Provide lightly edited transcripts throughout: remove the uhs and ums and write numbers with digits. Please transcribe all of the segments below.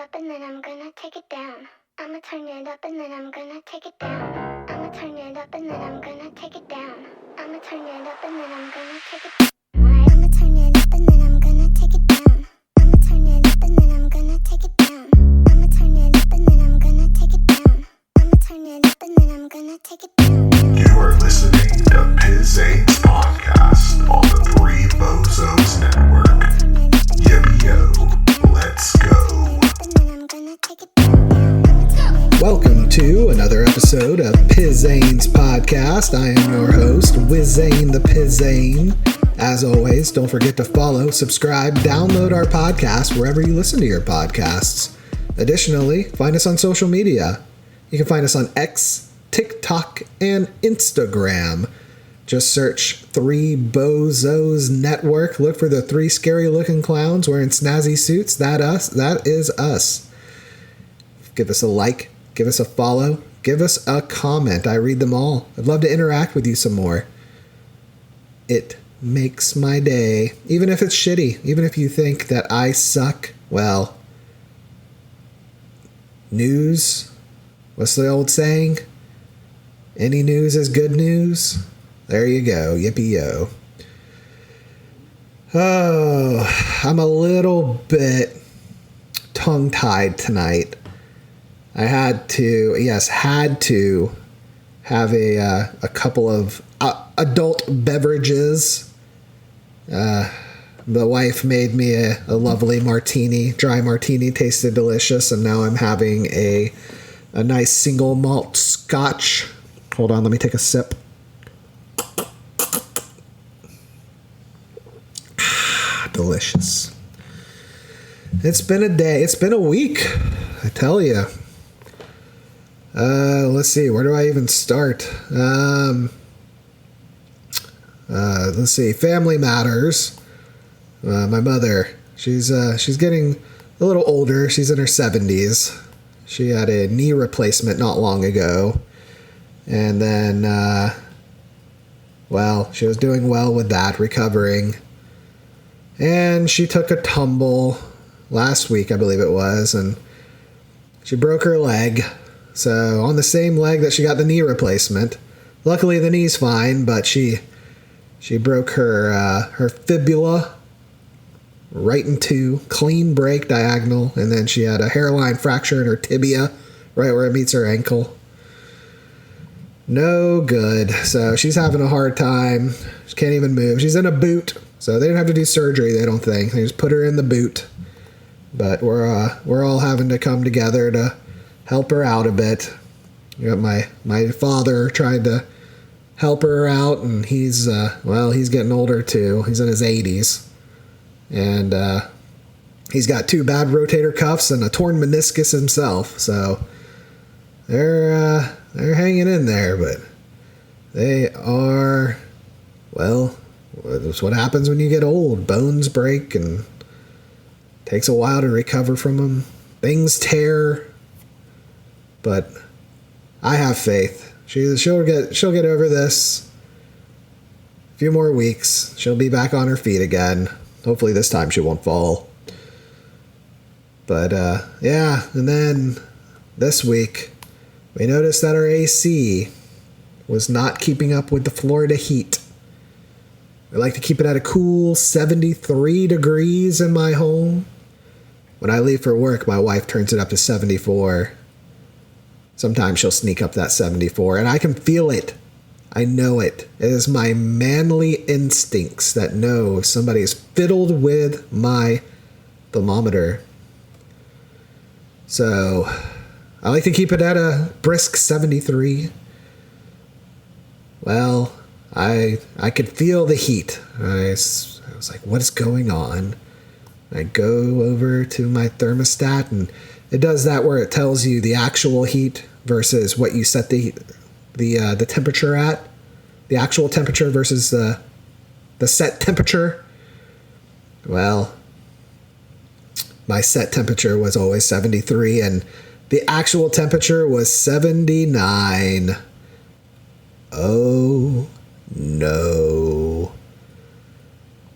up and then I'm gonna take it down. I'ma turn it up and then I'm gonna take it down. I'ma turn it up and then I'm gonna take it down. I'ma turn it up and then I'm gonna take it down. I'ma turn it up and then I'm gonna take it down. I'ma turn it up and then I'm gonna take it down. I'ma turn it up and then I'm gonna take it down. I'ma turn it up and then I'm gonna take it down. You are listening to Pizain's podcast on the Three Bozos Network. Yo, let's go. Welcome to another episode of Pizain's podcast. I am your host, Pizain the Pizain. As always, don't forget to follow, subscribe, download our podcast wherever you listen to your podcasts. Additionally, find us on social media. You can find us on X, TikTok, and Instagram. Just search Three Bozos Network. Look for the three scary-looking clowns wearing snazzy suits. That is us. Give us a like. Give us a follow. Give us a comment. I read them all. I'd love to interact with you some more. It makes my day. Even if it's shitty. Even if you think that I suck. Well, news. What's the old saying? Any news is good news. There you go. Yippee-yo. Oh, I'm a little bit tongue-tied tonight. I had to have a couple of adult beverages. The wife made me a lovely martini. Dry martini, tasted delicious, and now I'm having a nice single malt scotch. Hold on, let me take a sip. Delicious. It's been a day. It's been a week, I tell you. Let's see. Where do I even start? Let's see. Family matters. My mother. She's getting a little older. She's in her 70s. She had a knee replacement not long ago, and then, she was doing well with that, recovering. And she took a tumble last week, I believe it was, and she broke her leg. So on the same leg that she got the knee replacement. Luckily the knee's fine, but she broke her fibula right in two, clean break diagonal, and then she had a hairline fracture in her tibia right where it meets her ankle. No good. So she's having a hard time. She can't even move. She's in a boot. So they didn't have to do surgery, they don't think. They just put her in the boot. But we're all having to come together to help her out a bit. You got my father trying to help her out, and he's getting older too. He's in his 80s. And he's got two bad rotator cuffs and a torn meniscus himself. So they're hanging in there, but they are, that's what happens when you get old. Bones break and takes a while to recover from them. Things tear, but I have faith. She'll get over this. A few more weeks, she'll be back on her feet again. Hopefully this time she won't fall. But and then this week we noticed that our AC was not keeping up with the Florida heat. I like to keep it at a cool 73 degrees in my home. When I leave for work, my wife turns it up to 74. Sometimes she'll sneak up that 74, and I can feel it. I know it. It is my manly instincts that know somebody's fiddled with my thermometer. So I like to keep it at a brisk 73. Well, I could feel the heat. I was like, what is going on? I go over to my thermostat, and it does that where it tells you the actual heat versus what you set the temperature at. The actual temperature versus the set temperature. Well, my set temperature was always 73, and the actual temperature was 79. Oh, no.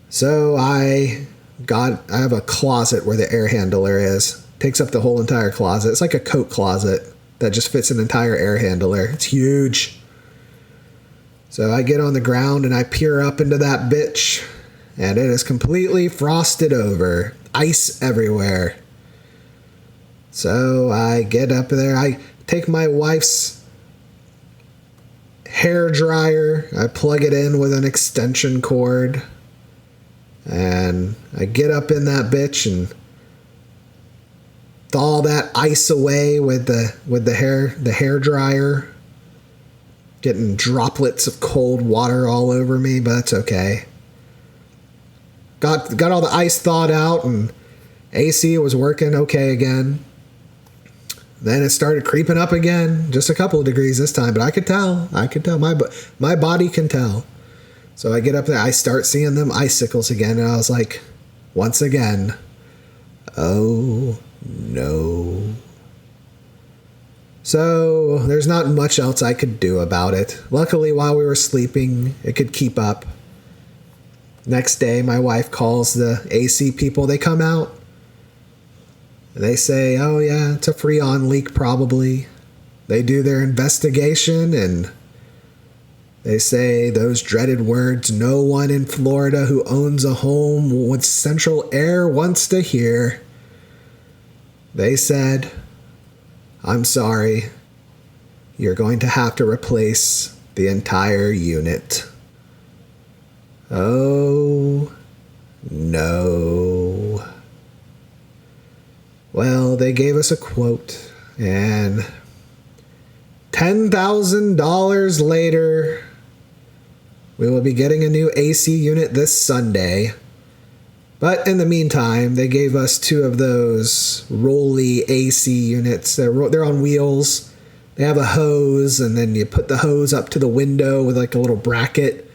So I have a closet where the air handler is. takes up the whole entire closet. It's like a coat closet that just fits an entire air handler. It's huge. So I get on the ground and I peer up into that bitch, and it is completely frosted over. Ice everywhere. So I get up there. I take my wife's hair dryer. I plug it in with an extension cord. And I get up in that bitch and thaw that ice away with the hair dryer. Getting droplets of cold water all over me, but it's okay. Got all the ice thawed out, and AC was working okay again. Then it started creeping up again, just a couple of degrees this time, but I could tell. My body can tell. So I get up there, I start seeing them icicles again, and I was like, once again, oh no. So there's not much else I could do about it. Luckily, while we were sleeping, it could keep up. Next day, my wife calls the AC people. They come out. They say, oh yeah, it's a Freon leak probably. They do their investigation and they say those dreaded words no one in Florida who owns a home with central air wants to hear. They said, I'm sorry, you're going to have to replace the entire unit. Oh, no. Well, they gave us a quote, and $10,000 later, we will be getting a new AC unit this Sunday. But in the meantime, they gave us 2 of those rolly AC units. They're on wheels. They have a hose, and then you put the hose up to the window with like a little bracket.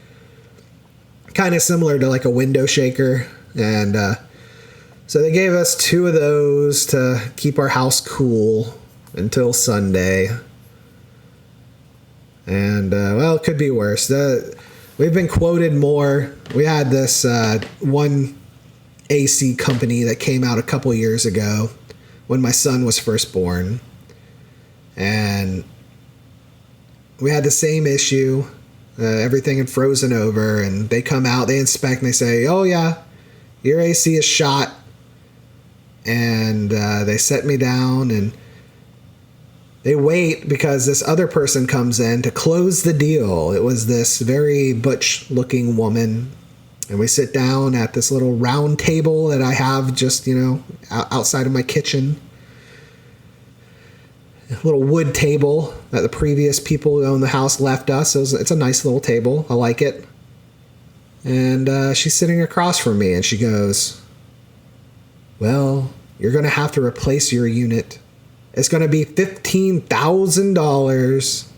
Kind of similar to like a window shaker. And so they gave us 2 of those to keep our house cool until Sunday. And, well, it could be worse. We've been quoted more. We had this one AC company that came out a couple years ago when my son was first born. And we had the same issue. Everything had frozen over, and they come out, they inspect, and they say, oh yeah, your AC is shot. And they set me down, and they wait because this other person comes in to close the deal. It was this very butch-looking woman. And we sit down at this little round table that I have just, outside of my kitchen. A little wood table that the previous people who owned the house left us. It's a nice little table. I like it. And she's sitting across from me, and she goes, well, you're going to have to replace your unit. It's going to be $15,000,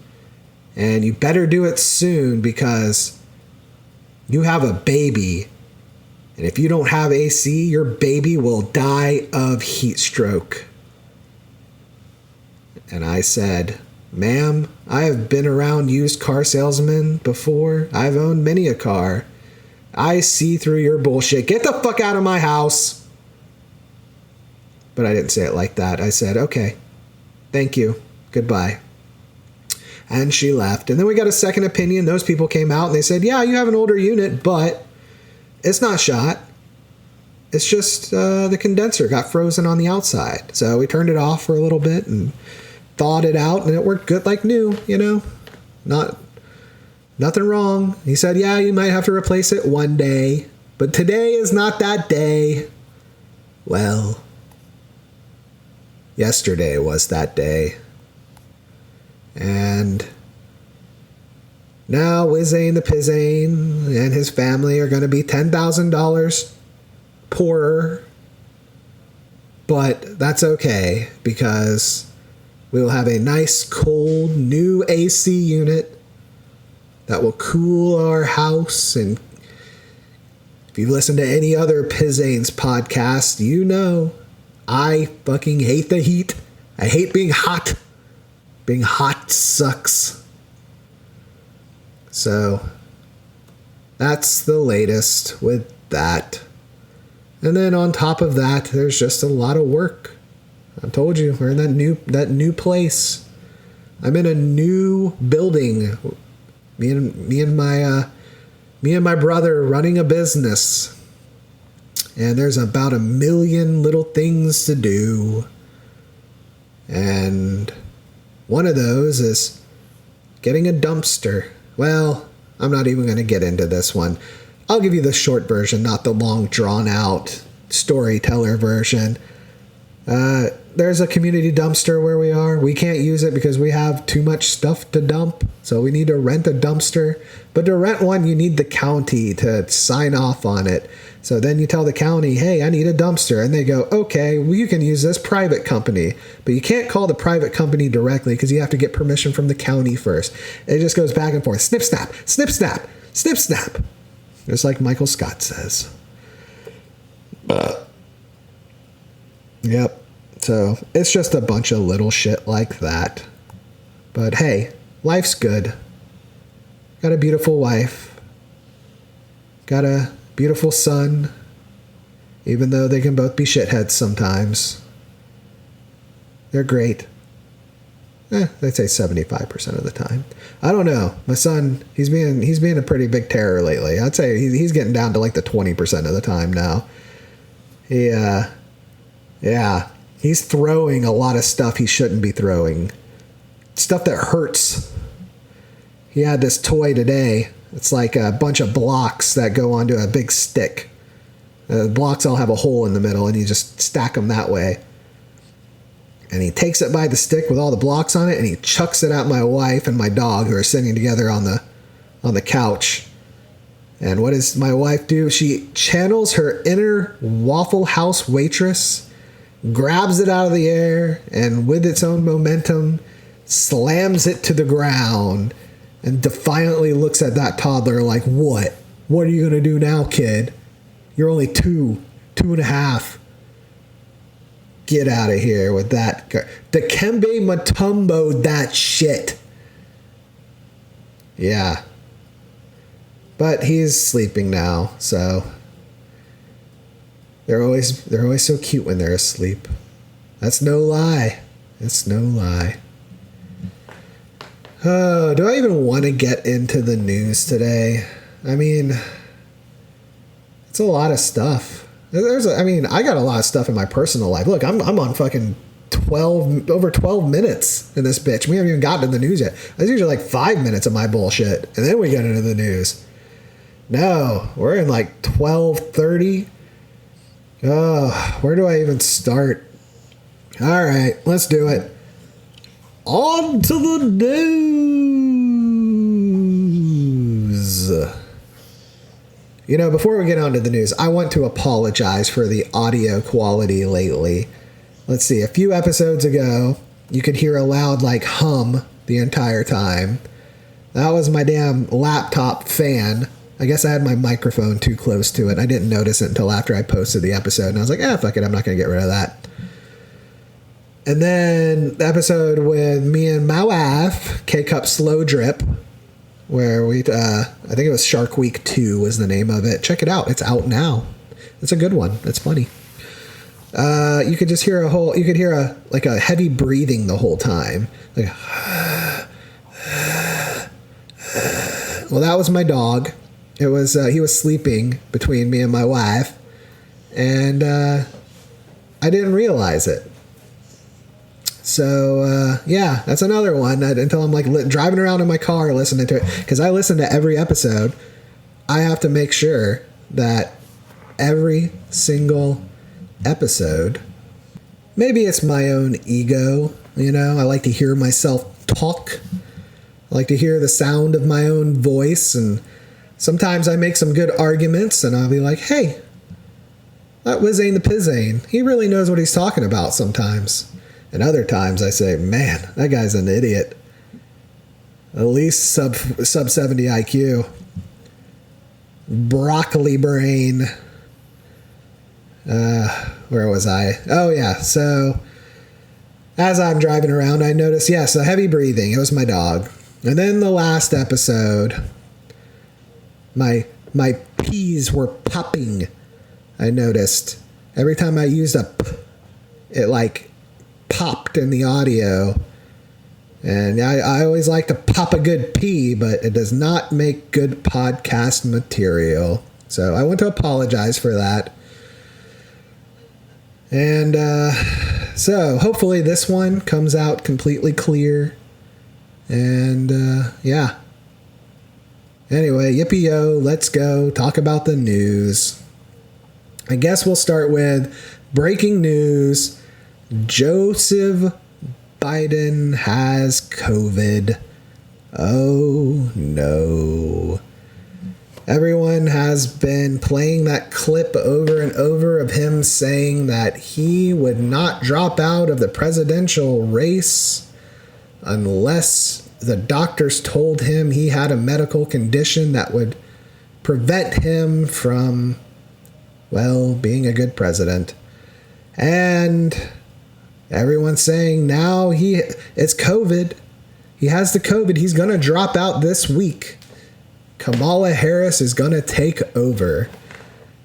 and you better do it soon because you have a baby, and if you don't have AC, your baby will die of heat stroke. And I said, ma'am, I have been around used car salesmen before. I've owned many a car. I see through your bullshit. Get the fuck out of my house. But I didn't say it like that. I said, okay, thank you. Goodbye. And she left. And then we got a second opinion. Those people came out and they said, yeah, you have an older unit, but it's not shot. It's just the condenser got frozen on the outside. So we turned it off for a little bit and thawed it out, and it worked good like new, Nothing wrong. He said, yeah, you might have to replace it one day, but today is not that day. Well, yesterday was that day. And now Pizain the Pizain and his family are going to be $10,000 poorer. But that's okay because we will have a nice, cold, new AC unit that will cool our house. And if you listen to any other Pizain's podcast, you know I fucking hate the heat. I hate being hot. Being hot sucks. So that's the latest with that. And then on top of that, there's just a lot of work. I told you, we're in that new place. I'm in a new building. Me and my brother running a business. And there's about 1 million little things to do. And one of those is getting a dumpster. Well, I'm not even going to get into this one. I'll give you the short version, not the long drawn out storyteller version. There's a community dumpster where we are. We can't use it because we have too much stuff to dump. So we need to rent a dumpster. But to rent one, you need the county to sign off on it. So then you tell the county, hey, I need a dumpster. And they go, okay, well, you can use this private company. But you can't call the private company directly because you have to get permission from the county first. It just goes back and forth. Snip, snap, snip, snap, snip, snap. Just like Michael Scott says. Yep. So it's just a bunch of little shit like that. But hey, life's good. Got a beautiful wife. Got a beautiful son. Even though they can both be shitheads sometimes. They're great. I'd say 75% of the time. I don't know. My son, he's being a pretty big terror lately. I'd say he's getting down to like the 20% of the time now. Yeah. He's throwing a lot of stuff he shouldn't be throwing. Stuff that hurts. He had this toy today. It's like a bunch of blocks that go onto a big stick. The blocks all have a hole in the middle, and you just stack them that way. And he takes it by the stick with all the blocks on it, and he chucks it at my wife and my dog, who are sitting together on the couch. And what does my wife do? She channels her inner Waffle House waitress, grabs it out of the air, and with its own momentum, slams it to the ground, and defiantly looks at that toddler like, what? What are you going to do now, kid? You're only 2.5. Get out of here with that. Dikembe Mutombo that shit. Yeah. But he's sleeping now, so they're always so cute when they're asleep. That's no lie. It's no lie. Oh, do I even want to get into the news today? I mean, it's a lot of stuff. I got a lot of stuff in my personal life. Look, I'm on fucking over 12 minutes in this bitch. We haven't even gotten to the news yet. That's usually like 5 minutes of my bullshit, and then we get into the news. No, we're in like 12:30. Oh, where do I even start? All right, let's do it. On to the news. Before we get on to the news, I want to apologize for the audio quality lately. Let's see, a few episodes ago, you could hear a loud, hum the entire time. That was my damn laptop fan. I guess I had my microphone too close to it. I didn't notice it until after I posted the episode, and I was like, fuck it, I'm not going to get rid of that. And then the episode with me and my wife, K-Cup Slow Drip, where I think it was Shark Week 2 was the name of it. Check it out. It's out now. It's a good one. It's funny. You could just hear a heavy breathing the whole time. Well, that was my dog. It was, he was sleeping between me and my wife, and I didn't realize it. So, that's another one. Until I'm driving around in my car listening to it, because I listen to every episode. I have to make sure that every single episode, maybe it's my own ego, I like to hear myself talk. I like to hear the sound of my own voice, and sometimes I make some good arguments, and I'll be like, hey, that Pizain the Pizain, he really knows what he's talking about sometimes. And other times I say, man, that guy's an idiot. At least sub 70 IQ. Broccoli brain. Where was I? Oh, yeah. So as I'm driving around, I noticed, yes, a heavy breathing. It was my dog. And then the last episode, my peas were popping. I noticed every time I used a p, it popped in the audio. And I always like to pop a good pee, but it does not make good podcast material. So I want to apologize for that. And so hopefully this one comes out completely clear. And yeah. Anyway, yippee-yo, let's go talk about the news. I guess we'll start with breaking news. Joseph Biden has COVID. Oh no. Everyone has been playing that clip over and over of him saying that he would not drop out of the presidential race unless the doctors told him he had a medical condition that would prevent him from, well, being a good president. And everyone's saying now it's COVID. He has the COVID. He's going to drop out this week. Kamala Harris is going to take over.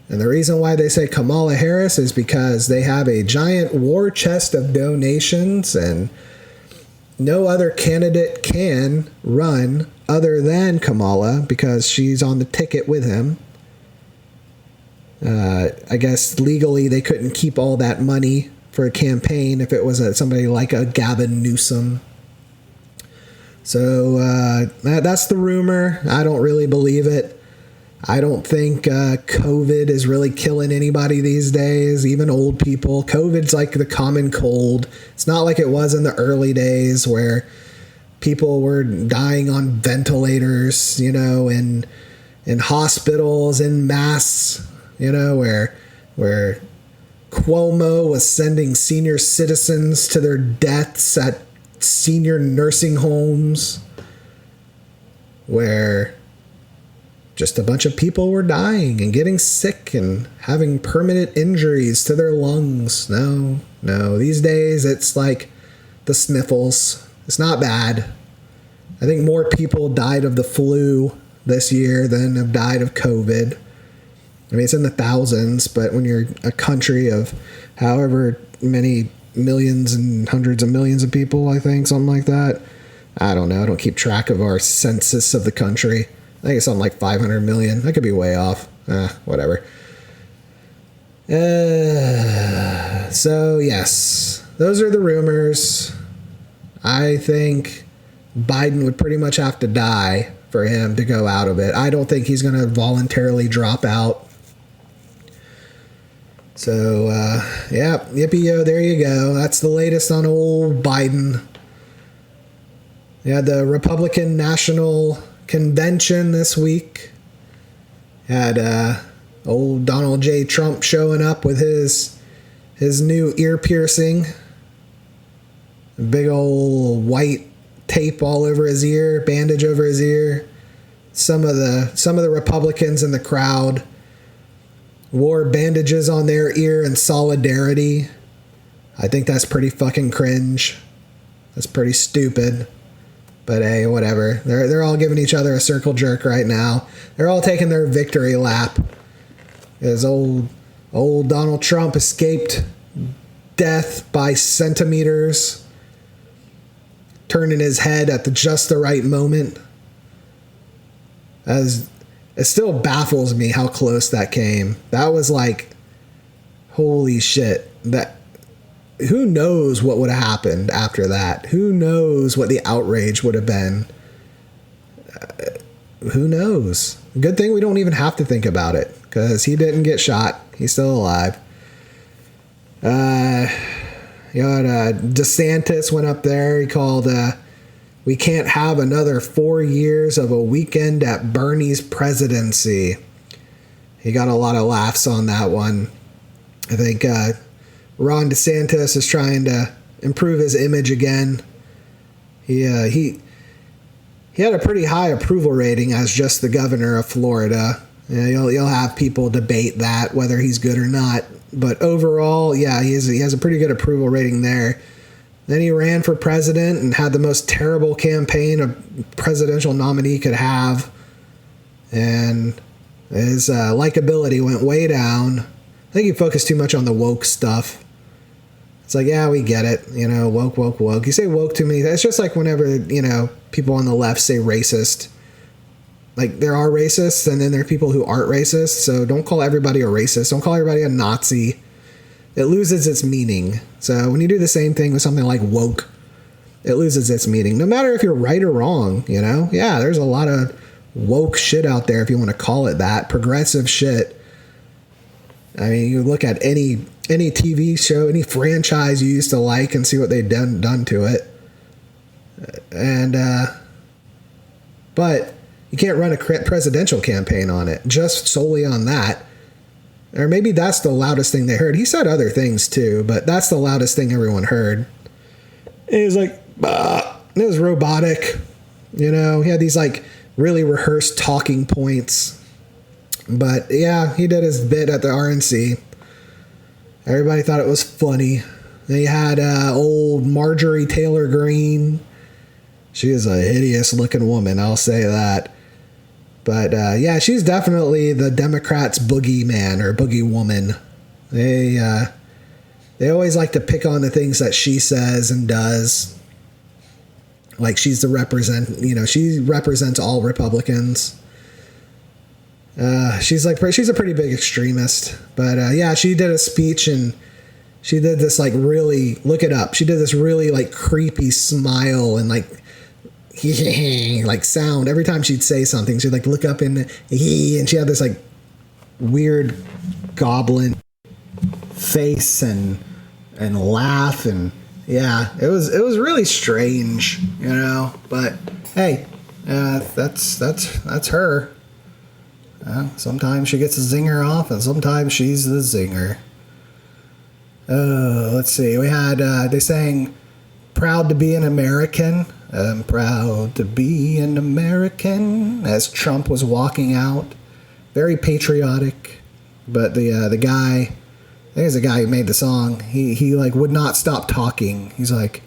And the reason why they say Kamala Harris is because they have a giant war chest of donations, and no other candidate can run other than Kamala because she's on the ticket with him. I guess legally they couldn't keep all that money for a campaign if it was somebody like a Gavin Newsom. So that's the rumor. I don't really believe it. I don't think COVID is really killing anybody these days, even old people. COVID's like the common cold. It's not like it was in the early days where people were dying on ventilators, in hospitals, in mass, where Cuomo was sending senior citizens to their deaths at senior nursing homes, where just a bunch of people were dying and getting sick and having permanent injuries to their lungs. No. These days it's like the sniffles. It's not bad. I think more people died of the flu this year than have died of COVID. I mean, it's in the thousands, but when you're a country of however many millions and hundreds of millions of people, I think, something like that. I don't know. I don't keep track of our census of the country. I think it's something like 500 million. I could be way off. Whatever. So, yes. Those are the rumors. I think Biden would pretty much have to die for him to go out of it. I don't think he's going to voluntarily drop out. So, yeah, yippee-yo, there you go. That's the latest on old Biden. Yeah, the Republican National Convention this week had old Donald J. Trump showing up with his new ear piercing. A big old white tape all over his ear, bandage over his ear. Some of the Republicans in the crowd wore bandages on their ear in solidarity. I think that's pretty fucking cringe. That's pretty stupid. But hey, whatever. They're all giving each other a circle jerk right now. They're all taking their victory lap. As old Donald Trump escaped death by centimeters, turning his head at just the right moment. As it still baffles me how close that came. That was like, holy shit. Who knows what would have happened after that? Who knows what the outrage would have been? Who knows? Good thing we don't even have to think about it, because he didn't get shot. He's still alive. DeSantis went up there. He called, we can't have another 4 years of a weekend at Bernie's presidency. He got a lot of laughs on that one. I think Ron DeSantis is trying to improve his image again. He had a pretty high approval rating as just the governor of Florida. You'll have people debate that, whether he's good or not. But overall, yeah, he has a pretty good approval rating there. Then he ran for president and had the most terrible campaign a presidential nominee could have. And his likability went way down. I think he focused too much on the woke stuff. It's like, yeah, we get it. Woke, woke, woke. You say woke to me. It's just like whenever, people on the left say racist. Like, there are racists, and then there are people who aren't racist. So don't call everybody a racist. Don't call everybody a Nazi. It loses its meaning. So when you do the same thing with something like woke, it loses its meaning. No matter if you're right or wrong, Yeah, there's a lot of woke shit out there, if you want to call it that. Progressive shit. I mean, you look at any TV show, any franchise you used to like, and see what they've done to it. And, but you can't run a presidential campaign on it, just solely on that. Or maybe that's the loudest thing they heard. He said other things too, but that's the loudest thing everyone heard. It was like, bah. It was robotic. He had these like really rehearsed talking points. But yeah, he did his bit at the RNC. Everybody thought it was funny. They had old Marjorie Taylor Greene. She is a hideous looking woman, I'll say that. But yeah, she's definitely the Democrats' boogeyman or boogie woman. They always like to pick on the things that she says and does. Like she represents all Republicans. She's a pretty big extremist. But yeah, she did a speech and she did this like really, look it up. She did this really like creepy smile and like like sound every time she'd say something. She'd like look up and she had this like weird goblin face and laugh, and yeah, it was really strange, but hey, that's her. Sometimes she gets a zinger off and sometimes she's the zinger. Let's see, we had they sang "Proud to Be an American." I'm proud to be an American, as Trump was walking out. Very patriotic. But the guy, I think it's the guy who made the song, he like would not stop talking. He's like,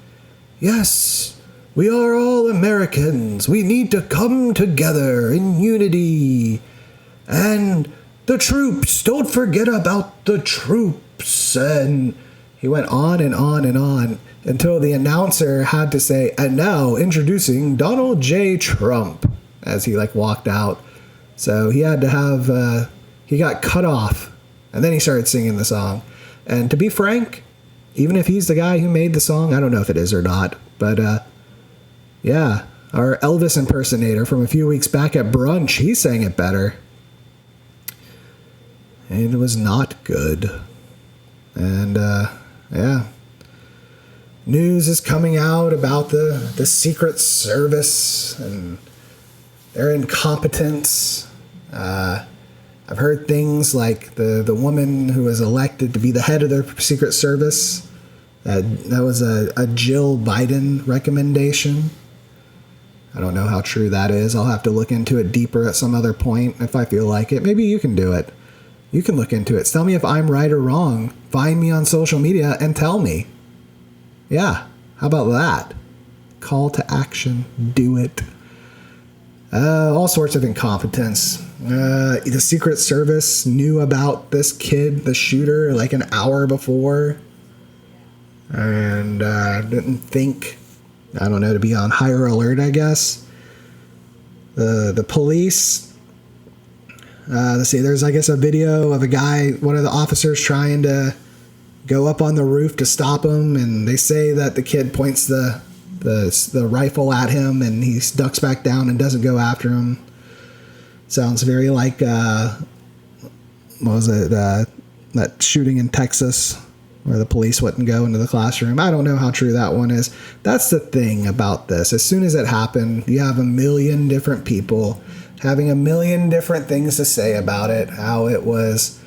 yes, we are all Americans. We need to come together in unity. And the troops, don't forget about the troops. And he went on and on and on until the announcer had to say, and now introducing Donald J. Trump, as he like walked out. So he had to have, he got cut off, and then he started singing the song. And to be frank, even if he's the guy who made the song, I don't know if it is or not, but yeah, our Elvis impersonator from a few weeks back at brunch, he sang it better. And it was not good. And yeah. News is coming out about the Secret Service and their incompetence. I've heard things like the woman who was elected to be the head of their Secret Service. That was a Jill Biden recommendation. I don't know how true that is. I'll have to look into it deeper at some other point if I feel like it. Maybe you can do it. You can look into it. Tell me if I'm right or wrong. Find me on social media and tell me. Yeah, how about that? Call to action. Do it. All sorts of incompetence. The Secret Service knew about this kid, the shooter, like an hour before. And didn't think, I don't know, to be on higher alert, I guess. The police. Let's see, there's, I guess, a video of a guy, one of the officers trying to go up on the roof to stop him, and they say that the kid points the rifle at him, and he ducks back down and doesn't go after him. Sounds very like, what was it, that shooting in Texas, where the police wouldn't go into the classroom. I don't know how true that one is. That's the thing about this. As soon as it happened, you have a million different people having a million different things to say about it, how it was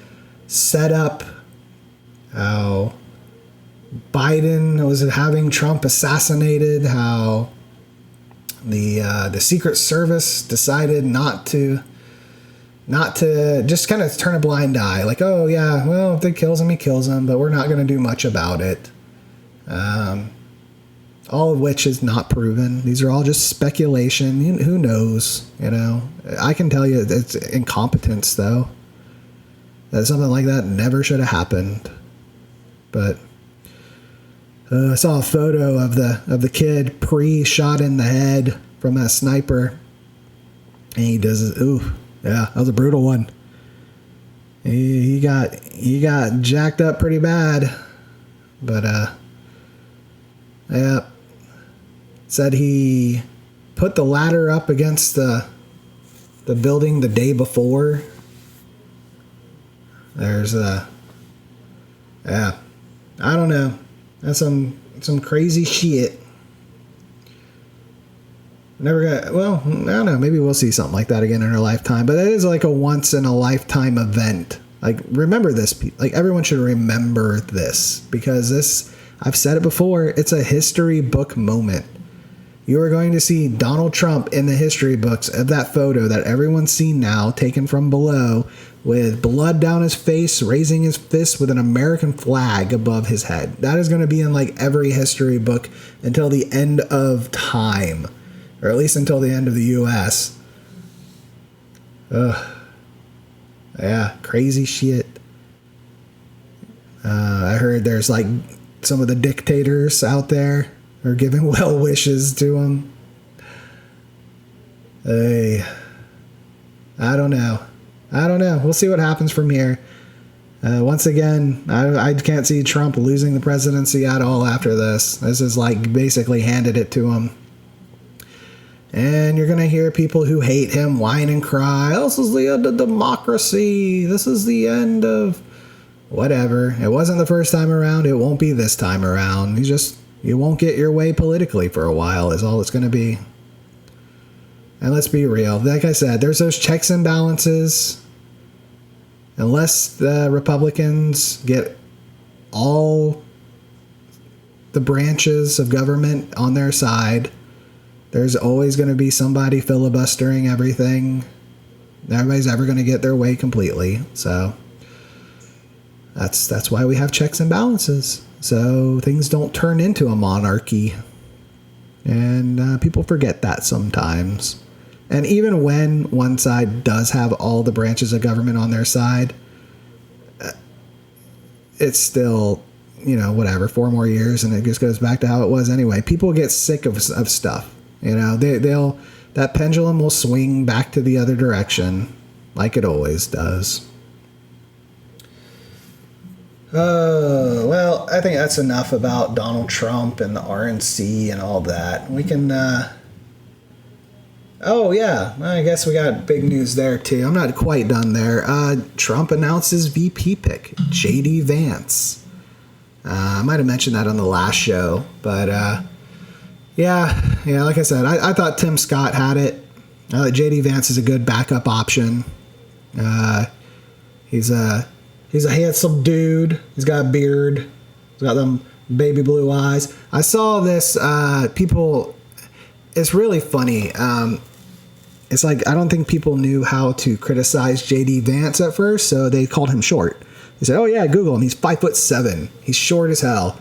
set up, how Biden was having Trump assassinated, how the Secret Service decided not to just kind of turn a blind eye, like, oh yeah, well, if he kills him, he kills him, but we're not going to do much about it. All of which is not proven. These are all just speculation. Who knows? I can tell you it's incompetence, though. That something like that never should have happened. But I saw a photo of the kid pre-shot in the head from a sniper, and he does it. Ooh, yeah, that was a brutal one. He got jacked up pretty bad, but yeah. Said he put the ladder up against the building the day before. There's yeah, I don't know. That's some crazy shit. Never got, well, I don't know, maybe we'll see something like that again in our lifetime, but it is like a once in a lifetime event. Like, remember this, like everyone should remember this, because this, I've said it before, it's a history book moment. You are going to see Donald Trump in the history books of that photo that everyone's seen now, taken from below, with blood down his face, raising his fist with an American flag above his head. That is going to be in like every history book until the end of time, or at least until the end of the U.S. Ugh. Yeah, crazy shit. I heard there's like some of the dictators out there are giving well wishes to him. Hey, I don't know. We'll see what happens from here. Once again, I can't see Trump losing the presidency at all after this. This is like basically handed it to him. And you're going to hear people who hate him whine and cry, this is the end of democracy. This is the end of whatever. It wasn't the first time around. It won't be this time around. You won't get your way politically for a while is all it's going to be. And let's be real. Like I said, there's those checks and balances. Unless the Republicans get all the branches of government on their side, there's always going to be somebody filibustering everything. Nobody's ever going to get their way completely. So that's why we have checks and balances. So things don't turn into a monarchy. And people forget that sometimes. And even when one side does have all the branches of government on their side, it's still, whatever, 4 more years and it just goes back to how it was anyway. People get sick of stuff. That pendulum will swing back to the other direction like it always does. Well, I think that's enough about Donald Trump and the RNC and all that. We can, oh yeah, I guess we got big news there too. I'm not quite done there. Trump announces VP pick, JD Vance. I might have mentioned that on the last show, but, yeah, like I said, I thought Tim Scott had it. JD Vance is a good backup option. He's a handsome dude. He's got a beard. He's got them baby blue eyes. I saw this, people, it's really funny. It's like, I don't think people knew how to criticize JD Vance at first, so they called him short. They said, oh yeah, Google him. He's 5'7". He's short as hell.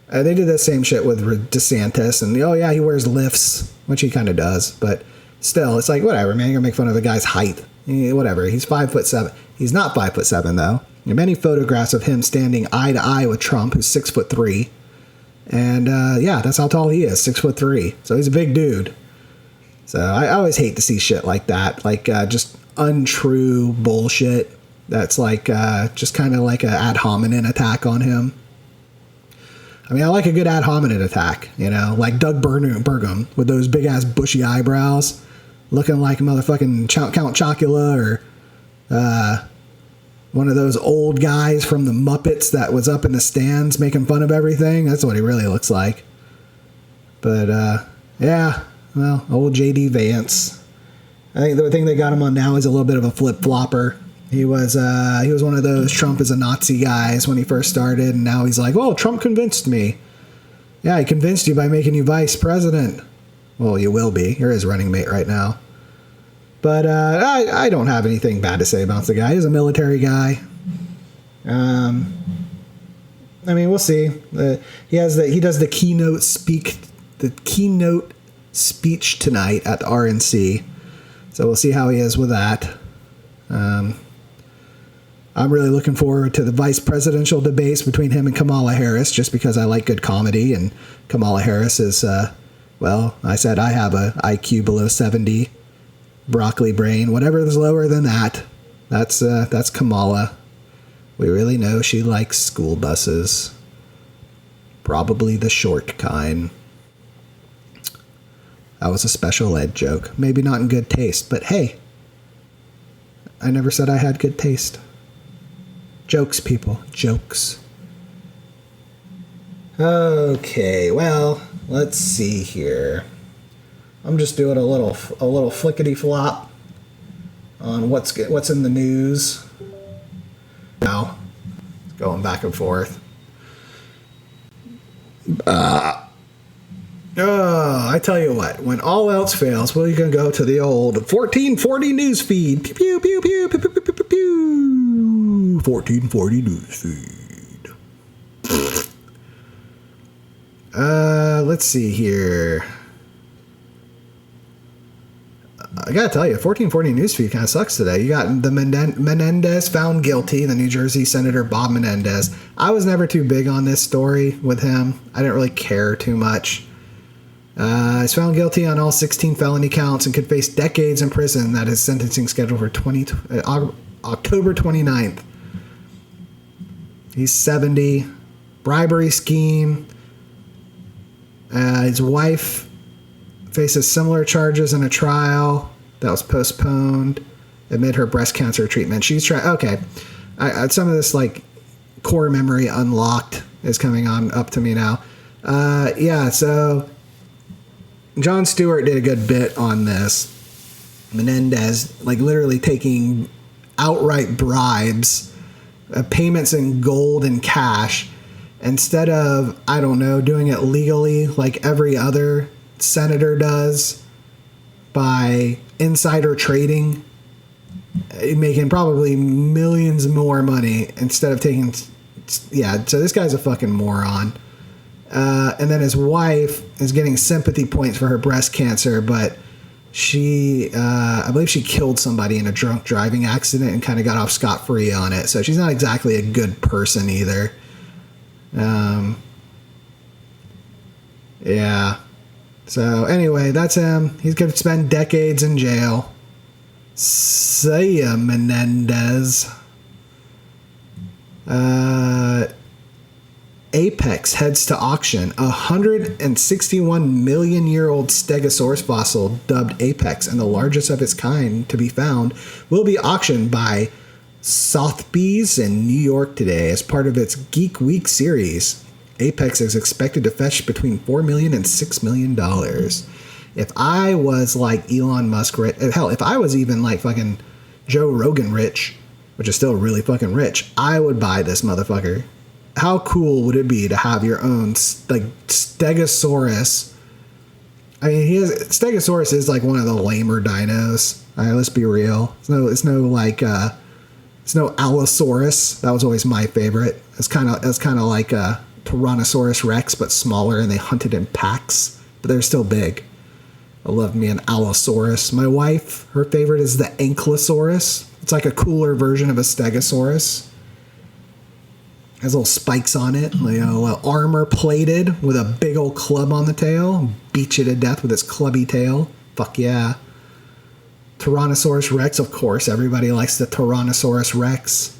They did that same shit with DeSantis, and oh yeah, he wears lifts, which he kind of does, but still, it's like, whatever, man, you're gonna make fun of the guy's height. Whatever, he's 5'7". He's not 5'7" though. There are many photographs of him standing eye to eye with Trump, who's 6'3", and yeah, that's how tall he is, 6'3". So he's a big dude. So I always hate to see shit like that, like just untrue bullshit. That's like just kind of like an ad hominem attack on him. I mean, I like a good ad hominem attack, like Doug Burgum with those big ass bushy eyebrows, looking like a motherfucking Count Chocula, or one of those old guys from the Muppets that was up in the stands making fun of everything. That's what he really looks like. But yeah, well, old JD Vance. I think the thing they got him on now is a little bit of a flip-flopper. He was one of those Trump is a Nazi guys when he first started, and now he's like, oh, Trump convinced me. Yeah, he convinced you by making you vice president. Well, you will be. You're his running mate right now. But I don't have anything bad to say about the guy. He's a military guy. I mean, we'll see. He does the keynote speech tonight at the RNC. So we'll see how he is with that. I'm really looking forward to the vice presidential debates between him and Kamala Harris, just because I like good comedy, and Kamala Harris is, well, I said I have a IQ below 70, broccoli brain, whatever is lower than that. That's Kamala. We really know she likes school buses. Probably the short kind. That was a special ed joke. Maybe not in good taste, but hey, I never said I had good taste. Jokes, people. Jokes. Okay, well, let's see here. I'm just doing a little flickety flop on what's in the news. Now, going back and forth. I tell you what, when all else fails, well, you can go to the old 1440 news feed. Pew, pew, pew, pew, pew, pew, pew, pew, pew. 1440 news feed. Let's see here. I gotta tell you, 1440 newsfeed kind of sucks today. You got the Menendez found guilty, the New Jersey Senator Bob Menendez. I was never too big on this story with him. I didn't really care too much. He's found guilty on all 16 felony counts and could face decades in prison. That is sentencing scheduled for October 29th. He's 70. Bribery scheme. His wife faces similar charges in a trial that was postponed amid her breast cancer treatment. She's trying. Okay, some of this like core memory unlocked is coming on up to me now. Yeah, so Jon Stewart did a good bit on this. Menendez, like literally taking outright bribes, payments in gold and cash, instead of, I don't know, doing it legally like every other senator does by insider trading, making probably millions more money instead of taking, yeah, so this guy's a fucking moron. And then his wife is getting sympathy points for her breast cancer, but she, I believe she killed somebody in a drunk driving accident and kind of got off scot-free on it. So she's not exactly a good person either. Yeah. So anyway, that's him. He's going to spend decades in jail. See ya, Menendez. Apex heads to auction. A 161 million year old Stegosaurus fossil, dubbed Apex and the largest of its kind to be found, will be auctioned by Sotheby's in New York today as part of its Geek Week series. Apex is expected to fetch between $4 million and $6 million. If I was like Elon Musk, hell, if I was even like fucking Joe Rogan rich, which is still really fucking rich, I would buy this motherfucker. How cool would it be to have your own like Stegosaurus? I mean, Stegosaurus is like one of the lamer dinos. All right, let's be real. It's no Allosaurus. That was always my favorite. It's kind of like a Tyrannosaurus Rex, but smaller, and they hunted in packs, but they're still big. I love me an Allosaurus. My wife, her favorite is the Ankylosaurus. It's like a cooler version of a Stegosaurus. Has little spikes on it, armor plated with a big old club on the tail. Beat you to death with its clubby tail. Fuck yeah. Tyrannosaurus Rex, of course. Everybody likes the Tyrannosaurus Rex.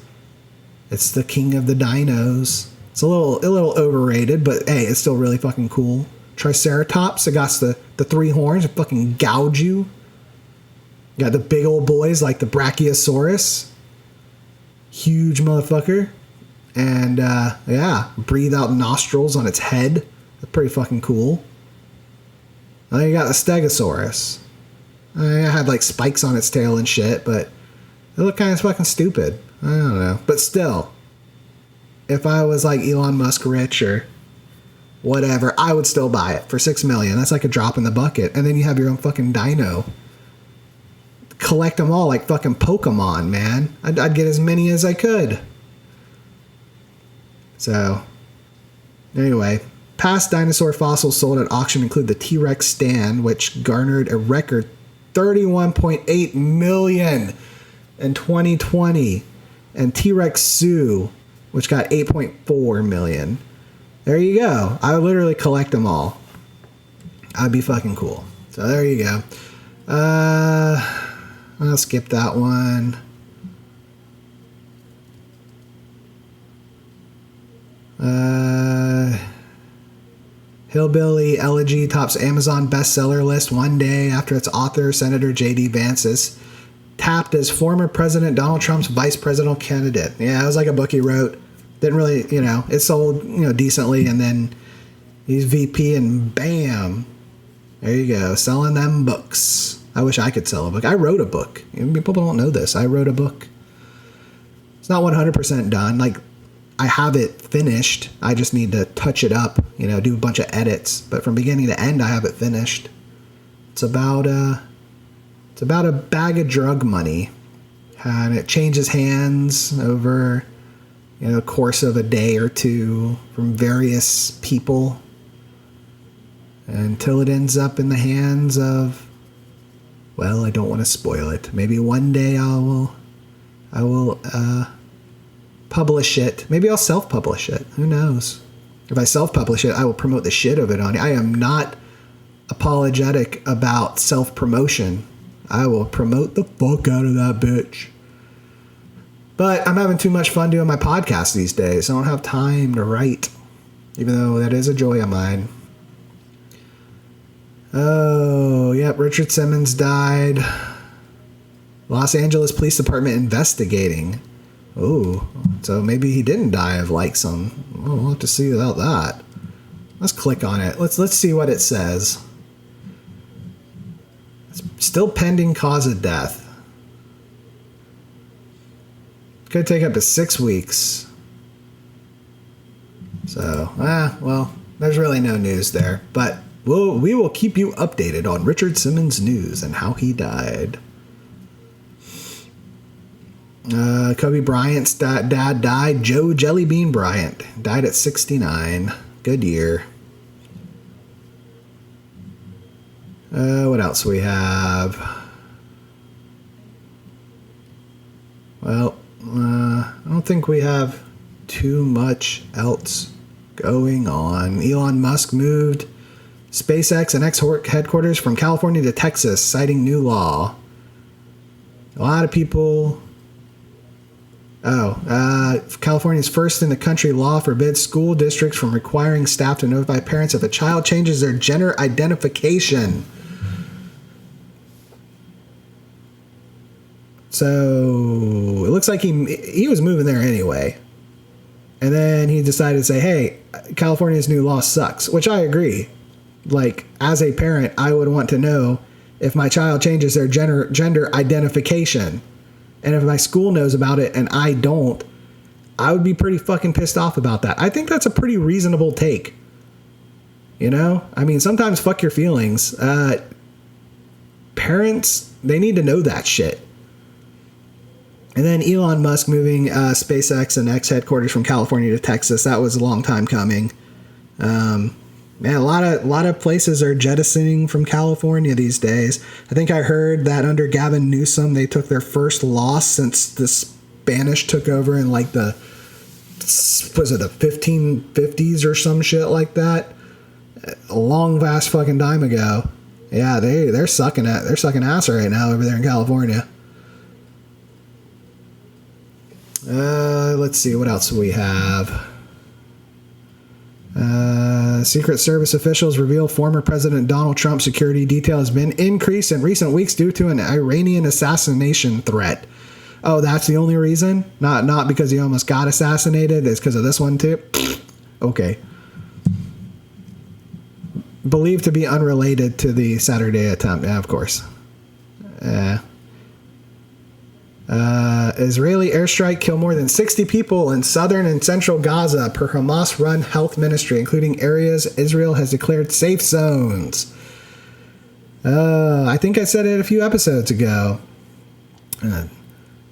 It's the king of the dinos. It's a little overrated, but hey, it's still really fucking cool. Triceratops, it got the three horns that fucking gouge you. You got the big old boys like the Brachiosaurus. Huge motherfucker. And, yeah, breathe out nostrils on its head. That's pretty fucking cool. And then you got the Stegosaurus. It had, like, spikes on its tail and shit, but it looked kind of fucking stupid. I don't know. But still, if I was, like, Elon Musk rich or whatever, I would still buy it for $6 million. That's like a drop in the bucket. And then you have your own fucking dino. Collect them all like fucking Pokemon, man. I'd get as many as I could. So, anyway, past dinosaur fossils sold at auction include the T-Rex stand, which garnered a record $31.8 million in 2020. and T-Rex Sue, which got 8.4 million. There you go. I would literally collect them all. That'd be fucking cool. So there you go. I'll skip that one. Hillbilly Elegy tops Amazon bestseller list one day after its author, Senator J.D. Vance, is tapped as former President Donald Trump's vice presidential candidate. Yeah, it was like a book he wrote. Didn't really, it sold, decently, and then he's VP, and bam, there you go, selling them books. I wish I could sell a book. I wrote a book. People don't know this. I wrote a book. It's not 100% done. Like, I have it finished. I just need to touch it up, do a bunch of edits. But from beginning to end, I have it finished. It's about a bag of drug money, and it changes hands over the course of a day or two from various people until it ends up in the hands of, well, I don't want to spoil it. Maybe one day I will publish it. Maybe I'll self-publish it. Who knows? If I self-publish it, I will promote the shit of it on it. I am not apologetic about self-promotion. I will promote the fuck out of that bitch. But I'm having too much fun doing my podcast these days. I don't have time to write, even though that is a joy of mine. Oh, yep, Richard Simmons died. Los Angeles Police Department investigating. Oh, so maybe he didn't die of some. We'll have to see about that. Let's click on it. Let's see what it says. It's still pending cause of death. Could take up to 6 weeks. So, well, there's really no news there. But we will keep you updated on Richard Simmons' news and how he died. Kobe Bryant's dad died. Joe Jellybean Bryant died at 69. Good year. What else we have? Well, I don't think we have too much else going on. Elon Musk moved SpaceX and X headquarters from California to Texas, citing new law. A lot of people... California's first in the country law forbids school districts from requiring staff to notify parents if a child changes their gender identification. So it looks like he was moving there anyway. And then he decided to say, hey, California's new law sucks, which I agree. Like, as a parent, I would want to know if my child changes their gender identification. And if my school knows about it and I don't, I would be pretty fucking pissed off about that. I think that's a pretty reasonable take. I mean, sometimes fuck your feelings. Parents, they need to know that shit. And then Elon Musk moving SpaceX and X headquarters from California to Texas. That was a long time coming. Man, a lot of places are jettisoning from California these days. I think I heard that under Gavin Newsom, they took their first loss since the Spanish took over in like the 1550s or some shit like that. A long vast fucking time ago. Yeah, they're sucking ass right now over there in California. Let's see what else we have. Secret Service officials reveal former President Donald Trump's security detail has been increased in recent weeks due to an Iranian assassination threat. Oh, that's the only reason? Not because he almost got assassinated. It's because of this one too? Okay. Believed to be unrelated to the Saturday attempt. Yeah, of course. Israeli airstrike killed more than 60 people in southern and central Gaza per Hamas-run health ministry, including areas Israel has declared safe zones. I think I said it a few episodes ago.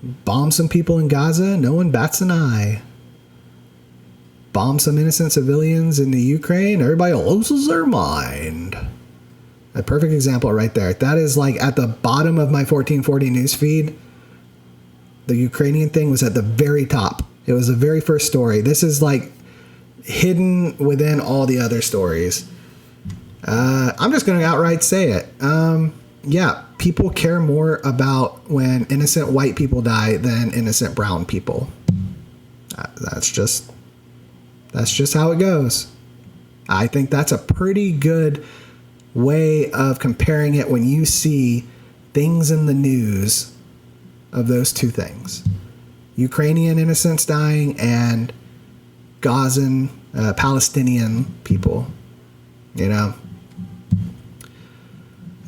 Bomb some people in Gaza, no one bats an eye. Bomb some innocent civilians in the Ukraine, everybody loses their mind. A perfect example right there. That is like at the bottom of my 1440 newsfeed. The Ukrainian thing was at the very top. It was the very first story. This is like hidden within all the other stories. I'm just going to outright say it. Yeah, people care more about when innocent white people die than innocent brown people. That's just how it goes. I think that's a pretty good way of comparing it when you see things in the news of those two things. Ukrainian innocents dying and Gazan, Palestinian people, you know.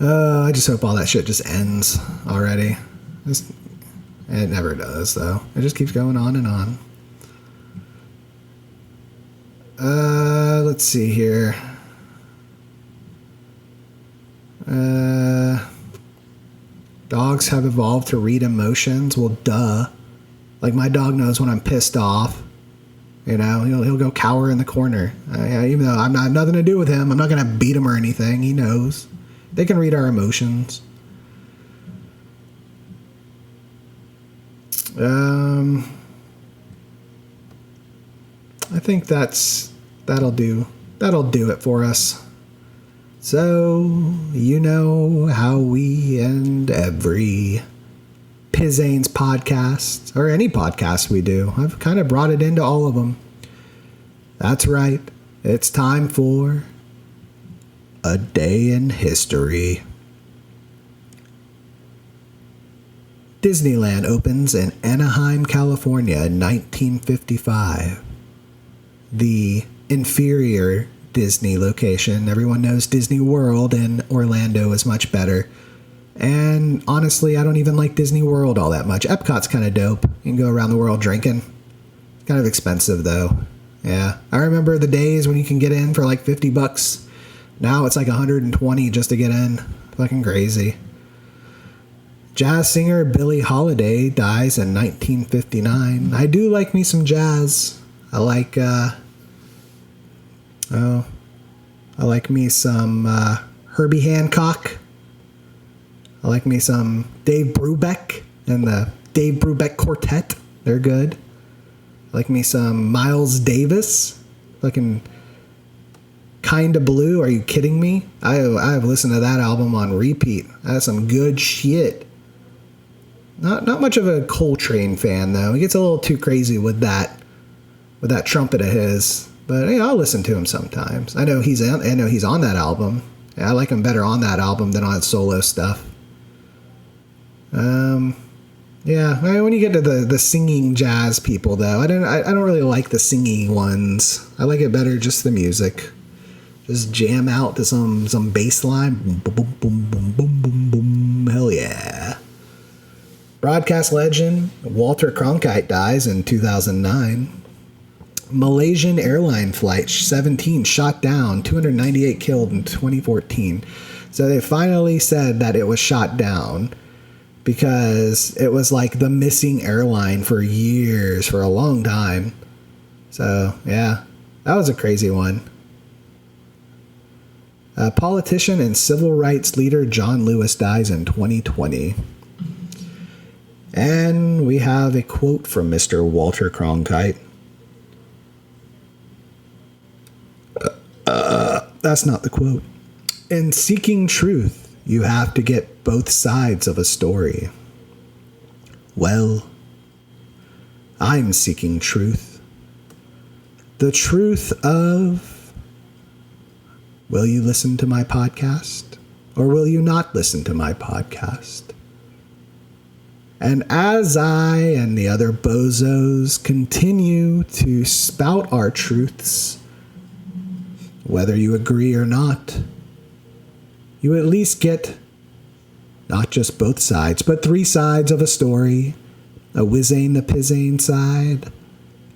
I just hope all that shit just ends already. It never does, though. It just keeps going on and on. Let's see here. Dogs have evolved to read emotions. Well, duh. Like, my dog knows when I'm pissed off. You know, he'll go cower in the corner. Even though I have nothing to do with him, I'm not going to beat him or anything. He knows. They can read our emotions. I think that'll do it for us. So, you know how we end every Pizain's podcast, or any podcast we do. I've kind of brought it into all of them. That's right. It's time for a day in history. Disneyland opens in Anaheim, California in 1955. The inferior Disney location. Everyone knows Disney World in Orlando is much better. And honestly, I don't even like Disney World all that much. Epcot's kind of dope. You can go around the world drinking. It's kind of expensive though. Yeah. I remember the days when you can get in for like $50. Now it's like $120 just to get in. Fucking crazy. Jazz singer Billie Holiday dies in 1959. I do like me some jazz. I like me some Herbie Hancock. I like me some Dave Brubeck and the Dave Brubeck Quartet. They're good. I like me some Miles Davis. Fucking Kinda Blue. Are you kidding me? I've listened to that album on repeat. That's some good shit. Not much of a Coltrane fan though. He gets a little too crazy with that trumpet of his. But yeah, I'll listen to him sometimes. I know he's on that album. Yeah, I like him better on that album than on solo stuff. Yeah, I mean, when you get to the singing jazz people though, I don't really like the singing ones. I like it better just the music. Just jam out to some bass line. Boom, boom, boom, boom, boom, boom, boom. Hell yeah. Broadcast legend Walter Cronkite dies in 2009. Malaysian airline flight 17 shot down, 298 killed in 2014. So they finally said that it was shot down because it was like the missing airline for years, for a long time. So yeah, that was a crazy one. Politician and civil rights leader John Lewis dies in 2020. And we have a quote from Mr. Walter Cronkite. That's not the quote. In seeking truth, you have to get both sides of a story. Well, I'm seeking truth. The truth of, will you listen to my podcast? Or will you not listen to my podcast? And as I and the other bozos continue to spout our truths, whether you agree or not, you at least get not just both sides, but three sides of a story. A Pizain the Pizain side,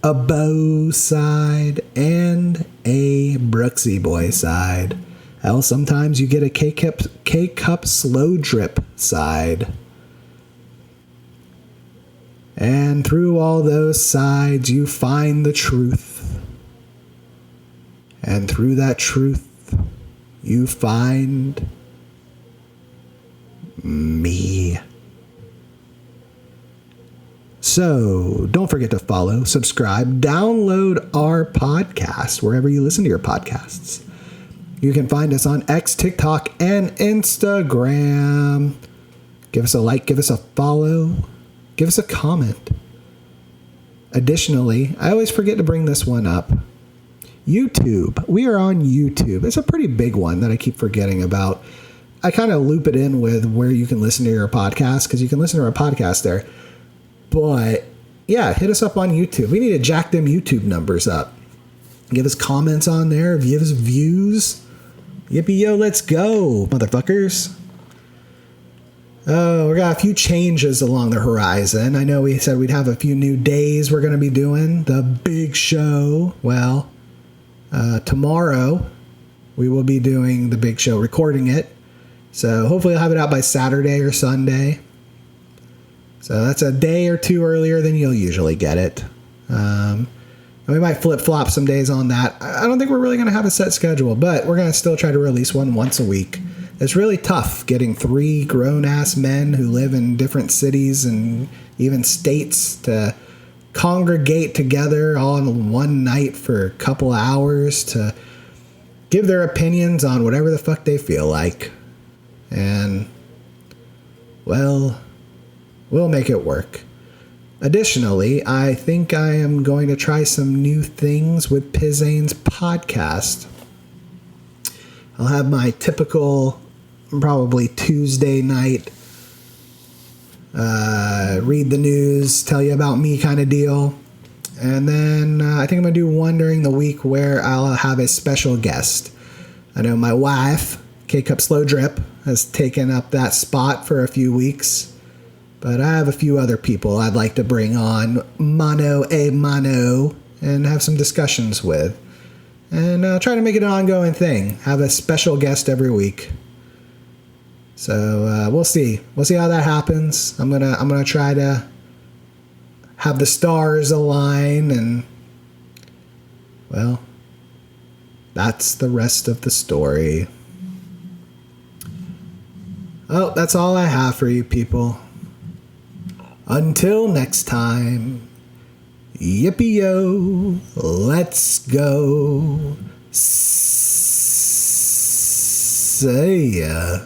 a Bo side, and a Brooksy Boy side. Hell, sometimes you get a K-Cup slow drip side. And through all those sides, you find the truth. And through that truth, you find me. So don't forget to follow, subscribe, download our podcast wherever you listen to your podcasts. You can find us on X, TikTok, and Instagram. Give us a like, give us a follow, give us a comment. Additionally, I always forget to bring this one up. YouTube. We are on YouTube. It's a pretty big one that I keep forgetting about. I kind of loop it in with where you can listen to your podcast, because you can listen to our podcast there. But yeah, hit us up on YouTube. We need to jack them YouTube numbers up. Give us comments on there. Give us views. Yippee yo, let's go, motherfuckers. Oh, we got a few changes along the horizon. I know we said we'd have a few new days we're going to be doing. The big show. Well, tomorrow we will be doing the big show, recording it. So hopefully I'll have it out by Saturday or Sunday. So that's a day or two earlier than you'll usually get it. We might flip-flop some days on that. I don't think we're really going to have a set schedule, but we're going to still try to release one once a week. It's really tough getting 3 grown-ass men who live in different cities and even states to congregate together all in one night for a couple hours to give their opinions on whatever the fuck they feel like. And, well, we'll make it work. Additionally, I think I am going to try some new things with Pizain's podcast. I'll have my typical, probably Tuesday night, read the news, tell you about me kind of deal. And then I think I'm going to do one during the week where I'll have a special guest. I know my wife, K-Cup Slow Drip, has taken up that spot for a few weeks. But I have a few other people I'd like to bring on mano a mano and have some discussions with. And try to make it an ongoing thing. Have a special guest every week. So we'll see. We'll see how that happens. I'm gonna try to have the stars align, and well, that's the rest of the story. Oh, that's all I have for you people. Until next time, yippee-yo, let's go. See ya.